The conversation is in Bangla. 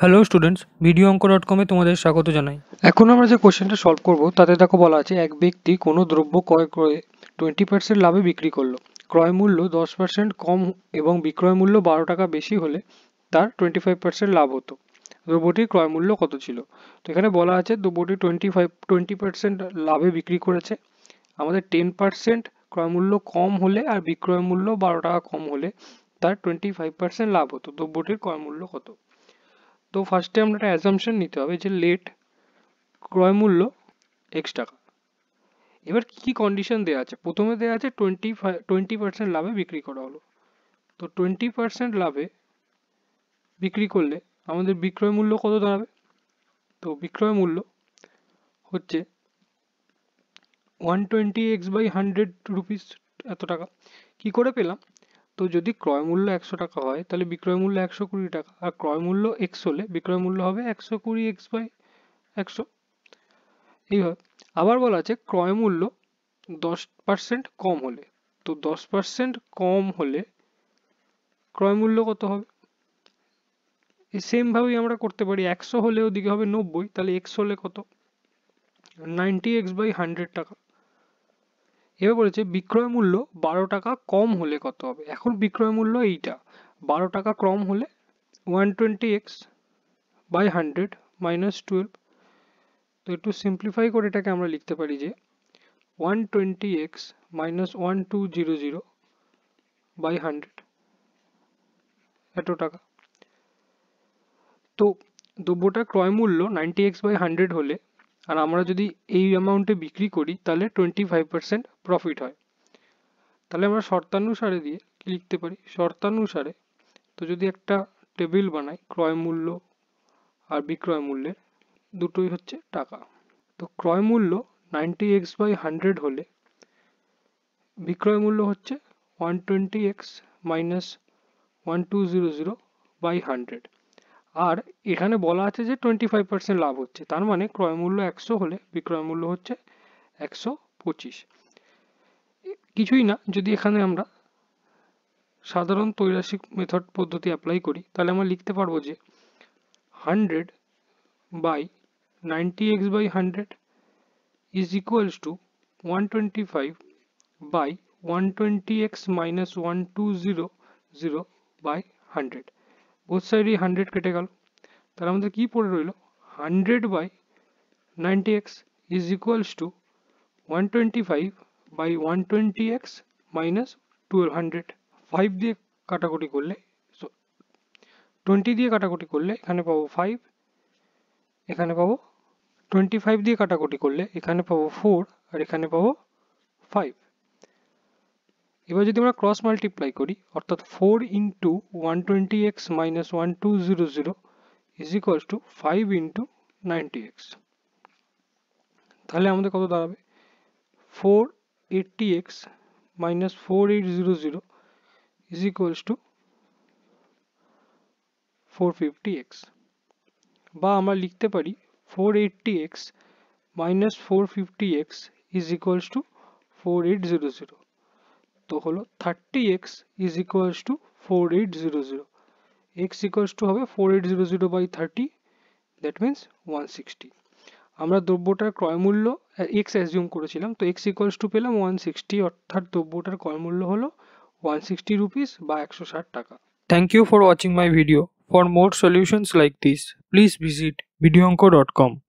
হ্যালো স্টুডেন্টস, ভিডিও অঙ্ক ডট কমে তোমাদের স্বাগত জানাই। এখন আমরা যে কোশ্চেনটা সলভ করব তাতে দেখো বলা আছে এক ব্যক্তি কোনো দ্রব্য ক্রয় করে 20% লাভে বিক্রি করলো। ক্রয় মূল্য 10% কম এবং বিক্রয় মূল্য 12 টাকা বেশি হলে তার 25% লাভ হতো। দ্রব্যটির ক্রয় মূল্য কত ছিল? তো এখানে বলা আছে দ্রব্যটি 20% লাভে বিক্রি করেছে। আমাদের 10% ক্রয় মূল্য কম হলে আর বিক্রয় মূল্য 12 টাকা কম হলে তার 25% লাভ হতো। দ্রব্যটির ক্রয় মূল্য কত? তো ফার্স্টে আমরা একটা অ্যাজাম্পশন নিতে হবে যে লেট ক্রয় মূল্য এক্স টাকা। এবার কি কন্ডিশন দেওয়া আছে? প্রথমে দেওয়া আছে 20% লাভে বিক্রি করা হলো। তো 20% লাভে বিক্রি করলে আমাদের বিক্রয় মূল্য কত দাঁড়াবে? তো বিক্রয় মূল্য হচ্ছে 120x/100 এত টাকা। কি করে পেলাম? তো যদি ক্রয় মূল্য 100 টাকা হয় তাহলে বিক্রয় মূল্য 120 টাকা, আর ক্রয় মূল্য এক্স হলে বিক্রয় মূল্য হবে 120x/100। এইভাবে আবার বলা আছে ক্রয় মূল্য 10% কম হলে। তো 10% কম হলে ক্রয় মূল্য কত হবে? সেম ভাবেই আমরা করতে পারি, 100 হলে ওদিকে হবে 90, তাহলে এক্স হলে কত? 90x/100 টাকা। এবার বলেছে বিক্রয় মূল্য 12 টাকা কম হলে কত হবে। এখন বিক্রয় মূল্য এইটা 12 টাকা কম হলে 120x/100 -12। তো একটু সিম্পলিফাই করে এটাকে আমরা লিখতে পারি যে 120x -1200/100 এত টাকা। তো দ্রব্যটার ক্রয় মূল্য 90x/100 হলে আর আমরা যদি এই অ্যামাউন্টে বিক্রি করি তাহলে 25% প্রফিট হয়। তাহলে আমরা শর্তানুসারে দিয়ে কি লিখতে পারি? শর্তানুসারে তো যদি একটা টেবিল বানাই ক্রয় মূল্য আর বিক্রয় মূল্যের, দুটোই হচ্ছে টাকা। তো ক্রয় মূল্য 90x/100 হলে বিক্রয় মূল্য হচ্ছে 120x -1200/100। আর এখানে বলা আছে যে 25% লাভ হচ্ছে, তার মানে ক্রয় মূল্য 100 হলে বিক্রয় মূল্য হচ্ছে 125। কিছুই না, যদি এখানে আমরা সাধারণ ত্রৈরাশিক মেথড পদ্ধতি অ্যাপ্লাই করি তাহলে আমরা লিখতে পারবো যে 100/90x/100 is equals to 125/120x -1200/100। Both সাইডে 100 কেটে গেল, তাহলে আমাদের কি পড়ে রইল? 100/90x is equals to 125/120x -1200। 5 দিয়ে কাটাকুটি করলে 20 দিয়ে কাটাকুটি করলে এখানে পাবো 5, এখানে পাবো 25 দিয়ে কাটাকুটি করলে এখানে পাবো 4 আর এখানে পাবো 5। এবার যদি আমরা ক্রস মাল্টিপ্লাই করি অর্থাৎ 4 into 120x -1200 is equals to 5 into 90x, তাহলে আমাদের কত দাঁড়াবে? 480x -4800 is equals to 450x। বা আমরা লিখতে পারি 480x -450x is equals to 4800। তো হলো 30x is equals to 4800। x equals to হবে 4800/30, that means 160। আমরা দ্রব্যটার ক্রয় মূল্য x অ্যাজিউম করেছিলাম, তো x equals to পেলাম 160, অর্থাৎ দ্রব্যটার ক্রয় মূল্য হলো 160 রুপিস বা 160 টাকা। Thank you for watching my video. For more solutions like this please visit videoonko.com।